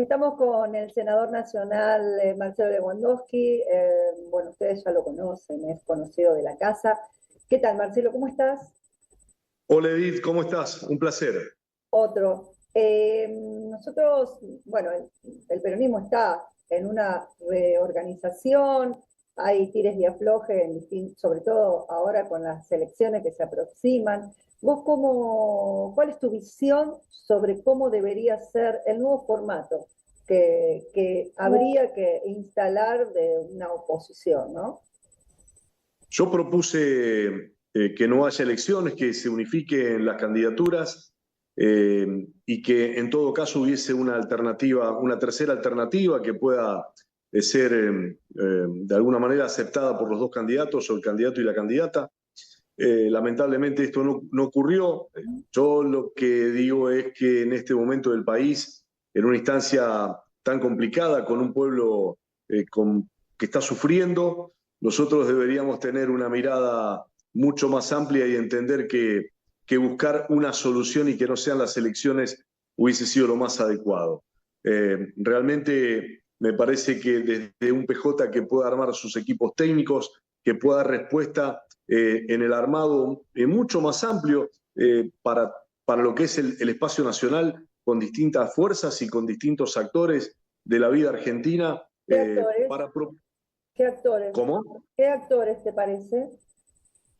Estamos con el senador nacional Marcelo Lewandowski. Bueno, ustedes ya lo conocen, es conocido de la casa. ¿Qué tal, Marcelo? ¿Cómo estás? Hola Edith, ¿cómo estás? Un placer. Otro. Nosotros, bueno, el peronismo está en una reorganización, hay tires y aflojes, sobre todo ahora con las elecciones que se aproximan. ¿Cuál es tu visión sobre cómo debería ser el nuevo formato que habría que instalar de una oposición, ¿no? Yo propuse que no haya elecciones, que se unifiquen las candidaturas y que en todo caso hubiese una alternativa, una tercera alternativa que pueda ser de alguna manera aceptada por los dos candidatos o el candidato y la candidata. Lamentablemente esto no ocurrió. Yo lo que digo es que en este momento del país, en una instancia tan complicada, con un pueblo que está sufriendo, nosotros deberíamos tener una mirada mucho más amplia y entender que buscar una solución y que no sean las elecciones hubiese sido lo más adecuado. Realmente me parece que desde un PJ que pueda armar sus equipos técnicos, que pueda dar respuesta en el armado mucho más amplio para lo que es el espacio nacional, con distintas fuerzas y con distintos actores de la vida argentina. ¿Qué actores? Para ¿Qué actores? ¿Cómo? ¿Qué actores te parece?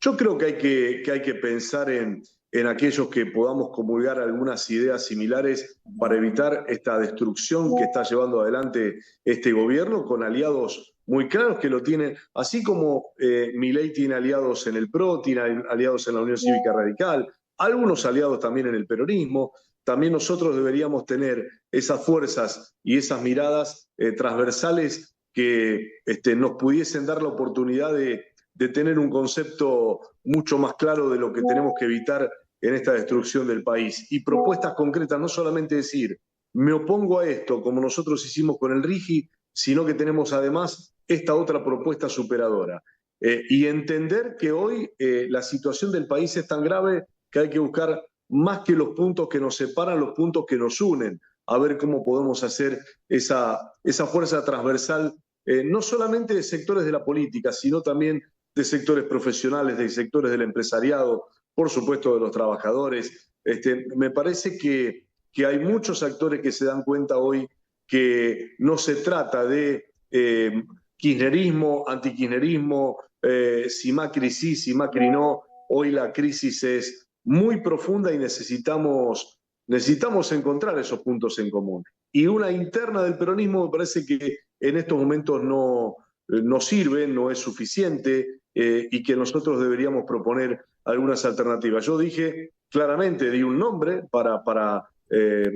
Yo creo que hay que pensar en aquellos que podamos comulgar algunas ideas similares para evitar esta destrucción que está llevando adelante este gobierno con aliados muy claros que lo tienen, así como Milei tiene aliados en el PRO, tiene aliados en la Unión Cívica Radical, algunos aliados también en el peronismo. También nosotros deberíamos tener esas fuerzas y esas miradas transversales que nos pudiesen dar la oportunidad de tener un concepto mucho más claro de lo que tenemos que evitar en esta destrucción del país. Y propuestas concretas, no solamente decir, me opongo a esto, como nosotros hicimos con el RIGI, sino que tenemos además esta otra propuesta superadora. Y entender que hoy la situación del país es tan grave que hay que buscar más que los puntos que nos separan, los puntos que nos unen, a ver cómo podemos hacer esa fuerza transversal, no solamente de sectores de la política, sino también de sectores profesionales, de sectores del empresariado, por supuesto de los trabajadores. Me parece que hay muchos actores que se dan cuenta hoy que no se trata de kirchnerismo, antikirchnerismo, si Macri sí, si Macri no. Hoy la crisis es muy profunda y necesitamos encontrar esos puntos en común. Y una interna del peronismo me parece que en estos momentos no sirve, no es suficiente y que nosotros deberíamos proponer algunas alternativas. Yo dije claramente, di un nombre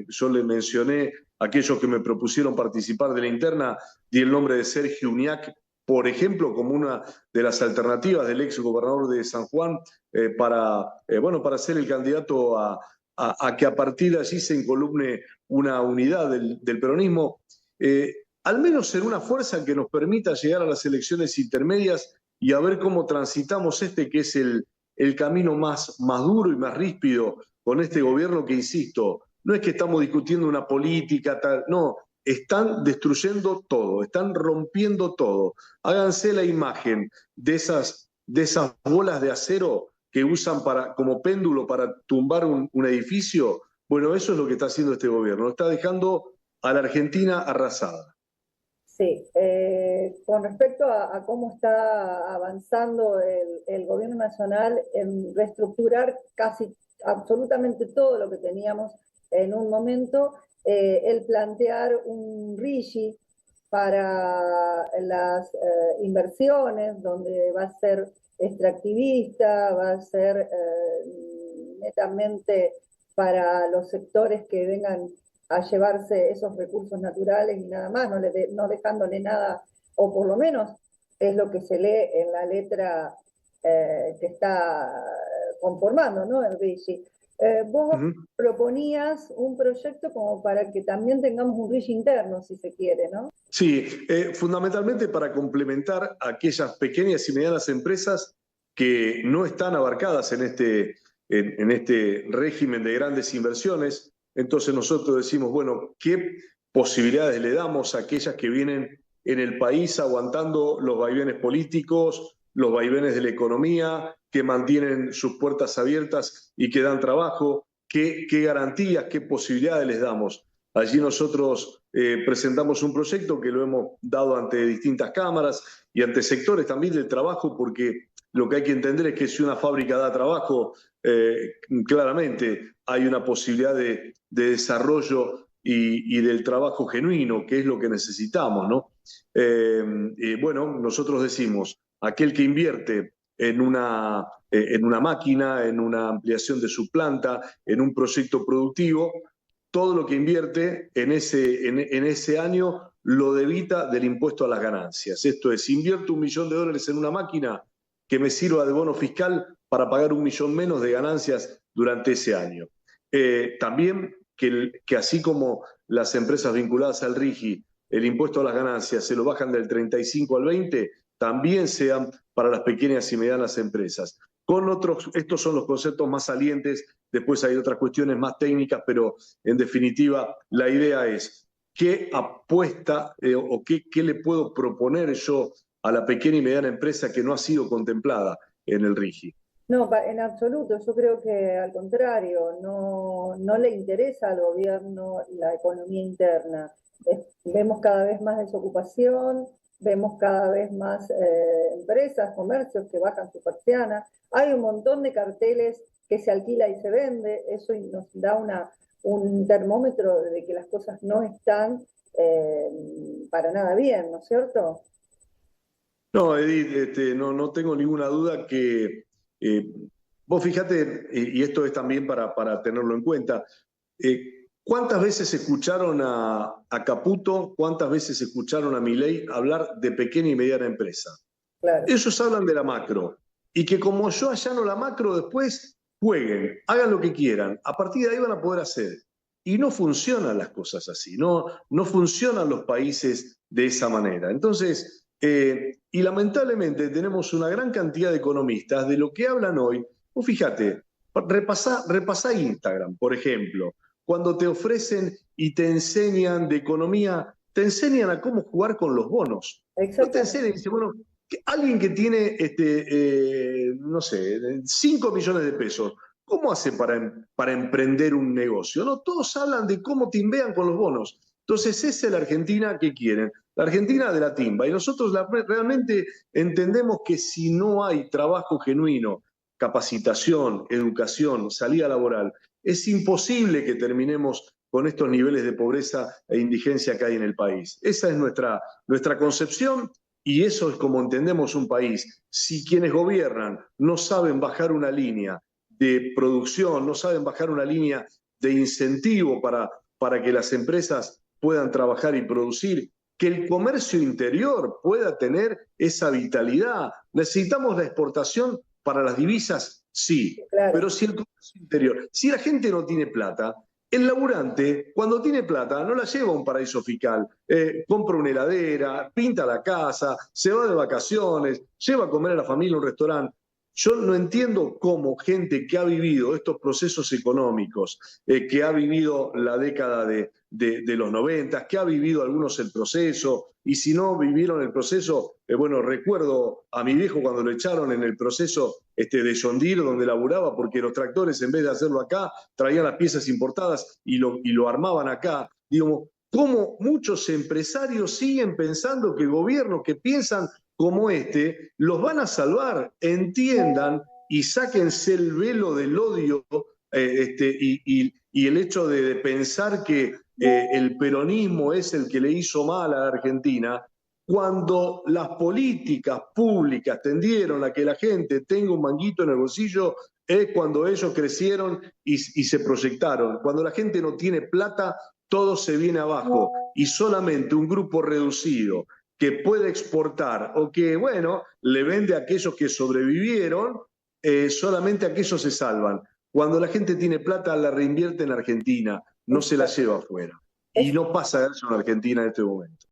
yo le mencioné a aquellos que me propusieron participar de la interna, di el nombre de Sergio Uñac, por ejemplo, como una de las alternativas del ex gobernador de San Juan para ser el candidato a que a partir de allí se encolumne una unidad del peronismo. Al menos en una fuerza que nos permita llegar a las elecciones intermedias y a ver cómo transitamos que es el camino más duro y más ríspido con este gobierno que, insisto, no es que estamos discutiendo una política, tal, no, están destruyendo todo, están rompiendo todo. Háganse la imagen de esas bolas de acero que usan como péndulo para tumbar un edificio. Bueno, eso es lo que está haciendo este gobierno, está dejando a la Argentina arrasada. Sí, con respecto a cómo está avanzando el gobierno nacional en reestructurar casi absolutamente todo lo que teníamos en un momento, el plantear un RIGI para las inversiones, donde va a ser extractivista, va a ser netamente para los sectores que vengan a llevarse esos recursos naturales y nada más, no dejándole nada, o por lo menos es lo que se lee en la letra que está conformando, ¿no? El RIGI. Vos proponías un proyecto como para que también tengamos un RIGI interno, si se quiere, ¿no? Sí, fundamentalmente para complementar a aquellas pequeñas y medianas empresas que no están abarcadas en este régimen de grandes inversiones. Entonces nosotros decimos, bueno, posibilidades le damos a aquellas que vienen en el país aguantando los vaivenes políticos, los vaivenes de la economía, que mantienen sus puertas abiertas y que dan trabajo? ¿Qué garantías, qué posibilidades les damos? Allí nosotros presentamos un proyecto que lo hemos dado ante distintas cámaras y ante sectores también del trabajo, porque lo que hay que entender es que si una fábrica da trabajo, claramente hay una posibilidad de desarrollo y del trabajo genuino, que es lo que necesitamos, ¿no? Bueno, nosotros decimos, aquel que invierte en una máquina, en una ampliación de su planta, en un proyecto productivo, todo lo que invierte en ese año lo debita del impuesto a las ganancias. Esto es, invierto $1 millón en una máquina que me sirva de bono fiscal para pagar $1 millón menos de ganancias durante ese año. También que así como las empresas vinculadas al RIGI, el impuesto a las ganancias se lo bajan del 35 al 20, también sean para las pequeñas y medianas empresas. Estos son los conceptos más salientes, después hay otras cuestiones más técnicas, pero en definitiva la idea es qué apuesta o qué le puedo proponer yo a la pequeña y mediana empresa que no ha sido contemplada en el RIGI. No, en absoluto. Yo creo que al contrario, no le interesa al gobierno la economía interna. Vemos cada vez más desocupación, vemos cada vez más empresas, comercios que bajan su persiana. Hay un montón de carteles que se alquila y se vende. Eso nos da un termómetro de que las cosas no están para nada bien, ¿no es cierto? No, Edith, no tengo ninguna duda que vos fíjate, y esto es también para tenerlo en cuenta, ¿cuántas veces escucharon a Caputo, cuántas veces escucharon a Milei hablar de pequeña y mediana empresa? Claro. Ellos hablan de la macro, y que como yo allano la macro, después jueguen, hagan lo que quieran, a partir de ahí van a poder hacer. Y no funcionan las cosas así, no funcionan los países de esa manera. Entonces, y lamentablemente tenemos una gran cantidad de economistas de lo que hablan hoy. Vos fíjate, repasá Instagram, por ejemplo, cuando te ofrecen y te enseñan de economía, te enseñan a cómo jugar con los bonos. No te enseñan, dice, bueno, alguien que tiene, no sé, 5 millones de pesos, ¿cómo hace para emprender un negocio? No, todos hablan de cómo timbean con los bonos. Entonces, esa es la Argentina que quieren, la Argentina de la timba. Y nosotros realmente entendemos que si no hay trabajo genuino, capacitación, educación, salida laboral, es imposible que terminemos con estos niveles de pobreza e indigencia que hay en el país. Esa es nuestra concepción. Y eso es como entendemos un país. Si quienes gobiernan no saben bajar una línea de producción, no saben bajar una línea de incentivo para que las empresas puedan trabajar y producir, que el comercio interior pueda tener esa vitalidad. ¿Necesitamos la exportación para las divisas? Sí, claro. Pero si el comercio interior, si la gente no tiene plata, el laburante, cuando tiene plata, no la lleva a un paraíso fiscal, compra una heladera, pinta la casa, se va de vacaciones, lleva a comer a la familia a un restaurante. Yo no entiendo cómo gente que ha vivido estos procesos económicos, que ha vivido la década de los 90, que ha vivido algunos el proceso, y si no vivieron el proceso, bueno, recuerdo a mi viejo cuando lo echaron en el proceso de John Deere, donde laburaba, porque los tractores, en vez de hacerlo acá, traían las piezas importadas y lo armaban acá. Digo, cómo muchos empresarios siguen pensando que gobiernos que piensan como los van a salvar. Entiendan y sáquense el velo del odio y el hecho de pensar que el peronismo es el que le hizo mal a la Argentina, cuando las políticas públicas tendieron a que la gente tenga un manguito en el bolsillo, es cuando ellos crecieron y se proyectaron. Cuando la gente no tiene plata, todo se viene abajo y solamente un grupo reducido que puede exportar o que, bueno, le vende a aquellos que sobrevivieron, solamente aquellos se salvan. Cuando la gente tiene plata, la reinvierte en Argentina, no se la lleva afuera. Y no pasa eso en Argentina en este momento.